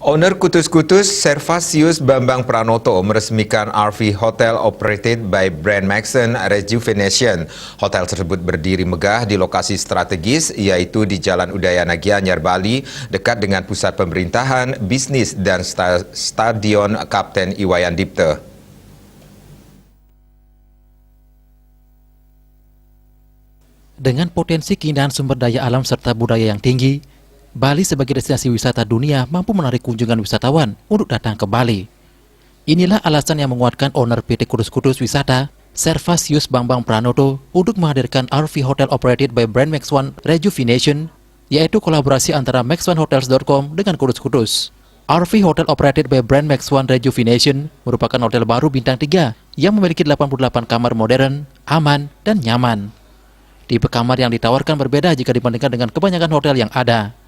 Owner Kutus-Kutus Servasius Bambang Pranoto meresmikan RV Hotel operated by Brand Maxon Rejuvenation. Hotel tersebut berdiri megah di lokasi strategis, yaitu di Jalan Udayana Gianyar, Bali, dekat dengan pusat pemerintahan, bisnis, dan Stadion Kapten Iwayan Dipte. Dengan potensi keindahan sumber daya alam serta budaya yang tinggi, Bali sebagai destinasi wisata dunia mampu menarik kunjungan wisatawan untuk datang ke Bali. Inilah alasan yang menguatkan owner PT Kutus-Kutus Wisata, Servasius Bambang Pranoto, untuk menghadirkan RV Hotel operated by Brand Maxon Rejuvenation, yaitu kolaborasi antara maxonhotels.com dengan Kutus-Kutus. RV Hotel operated by Brand Maxon Rejuvenation merupakan hotel baru bintang 3 yang memiliki 88 kamar modern, aman, dan nyaman. Tipe kamar yang ditawarkan berbeda jika dibandingkan dengan kebanyakan hotel yang ada.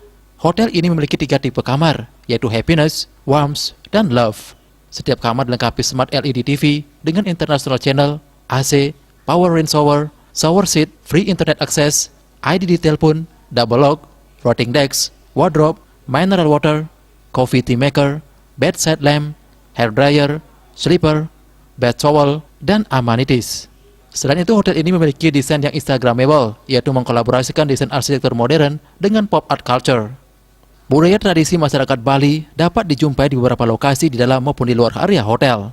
Hotel ini memiliki 3 tipe kamar, yaitu Happiness, Warmth, dan Love. Setiap kamar dilengkapi Smart LED TV dengan international channel, AC, power rain shower, shower seat, free internet access, ID detail pun, double lock, floating decks, wardrobe, mineral water, coffee tea maker, bedside lamp, hair dryer, sleeper, bed towel, dan amenities. Selain itu, hotel ini memiliki desain yang instagramable, yaitu mengkolaborasikan desain arsitektur modern dengan pop art culture. Budaya tradisi masyarakat Bali dapat dijumpai di beberapa lokasi di dalam maupun di luar area hotel.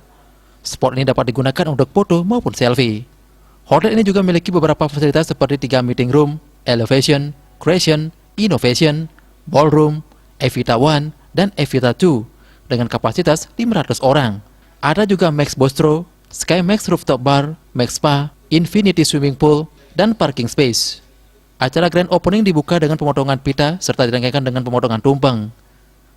Spot ini dapat digunakan untuk foto maupun selfie. Hotel ini juga memiliki beberapa fasilitas seperti 3 meeting room, elevation, creation, innovation, ballroom, Evita 1, dan Evita 2 dengan kapasitas 500 orang. Ada juga Max Bistro, Sky Max Rooftop Bar, Max Spa, Infinity Swimming Pool, dan parking space. Acara grand opening dibuka dengan pemotongan pita serta dirangkaikan dengan pemotongan tumpeng.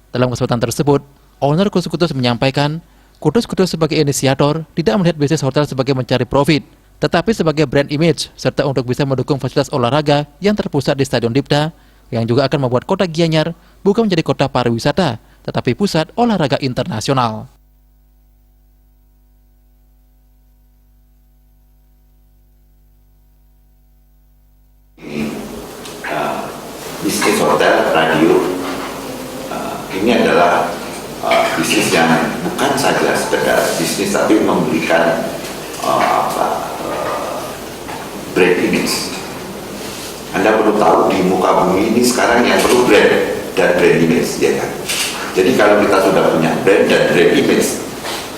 Dalam kesempatan tersebut, owner Kutus-Kutus menyampaikan, Kutus-Kutus sebagai inisiator tidak melihat bisnis hotel sebagai mencari profit, tetapi sebagai brand image serta untuk bisa mendukung fasilitas olahraga yang terpusat di Stadion Dipta, yang juga akan membuat kota Gianyar bukan menjadi kota pariwisata, tetapi pusat olahraga internasional. Bisnis hotel radio ini adalah bisnis yang bukan saja sekedar bisnis, tapi memberikan brand image. Anda perlu tahu di muka bumi ini sekarang yang perlu brand dan brand image, ya kan? Jadi kalau kita sudah punya brand dan brand image,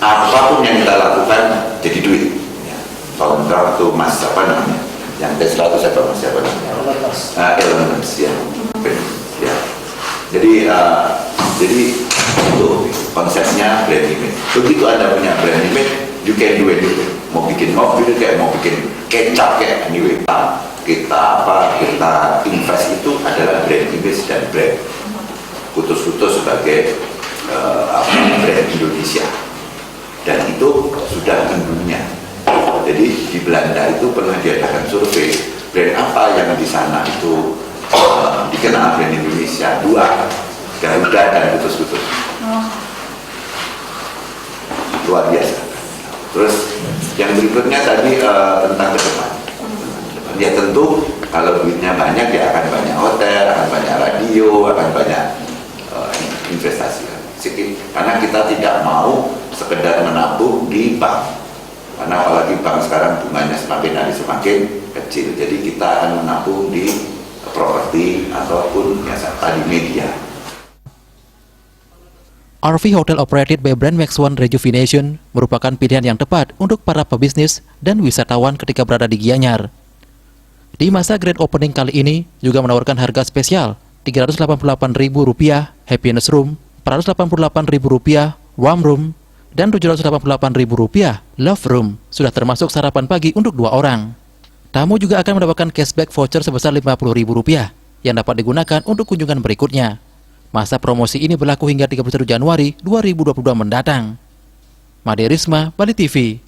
apapun yang kita lakukan jadi duit. Ya. Contoh tuh Mas apa namanya? Yang Tesla itu siapa Mas? Siapa namanya? Elon Musk, ya. Ya. Jadi itu konsepnya brand image. Begitu Anda punya brand image, you can do anything. Mau bikin mobil kayak mau bikin kecap kayak anyway. Kita invest itu adalah brand image dan brand Kutus-Kutus sebagai brand Indonesia. Dan itu sudah mendunia. Jadi di Belanda itu pernah diadakan survei brand apa yang di sana itu dikenal brand Indonesia, 2, Garuda dan Kutus-Kutus. Luar biasa. Terus yang berikutnya tadi tentang ke depan. Ya tentu kalau duitnya banyak ya akan banyak hotel, akan banyak radio, akan banyak investasi. Karena kita tidak mau sekedar menabung di bank. Karena apalagi bank sekarang bunganya semakin hari semakin kecil. Jadi kita akan menabung di properti ataupun ya tadi media. RV Hotel operated by Brand Maxon Rejuvenation merupakan pilihan yang tepat untuk para pebisnis dan wisatawan ketika berada di Gianyar. Di masa grand opening kali ini juga menawarkan harga spesial Rp388.000 Happiness Room, Rp488.000 Warm Room, dan Rp788.000 Love Room. Sudah termasuk sarapan pagi untuk 2 orang. Tamu juga akan mendapatkan cashback voucher sebesar Rp50.000 yang dapat digunakan untuk kunjungan berikutnya. Masa promosi ini berlaku hingga 31 Januari 2022 mendatang. Made Risma, Bali TV.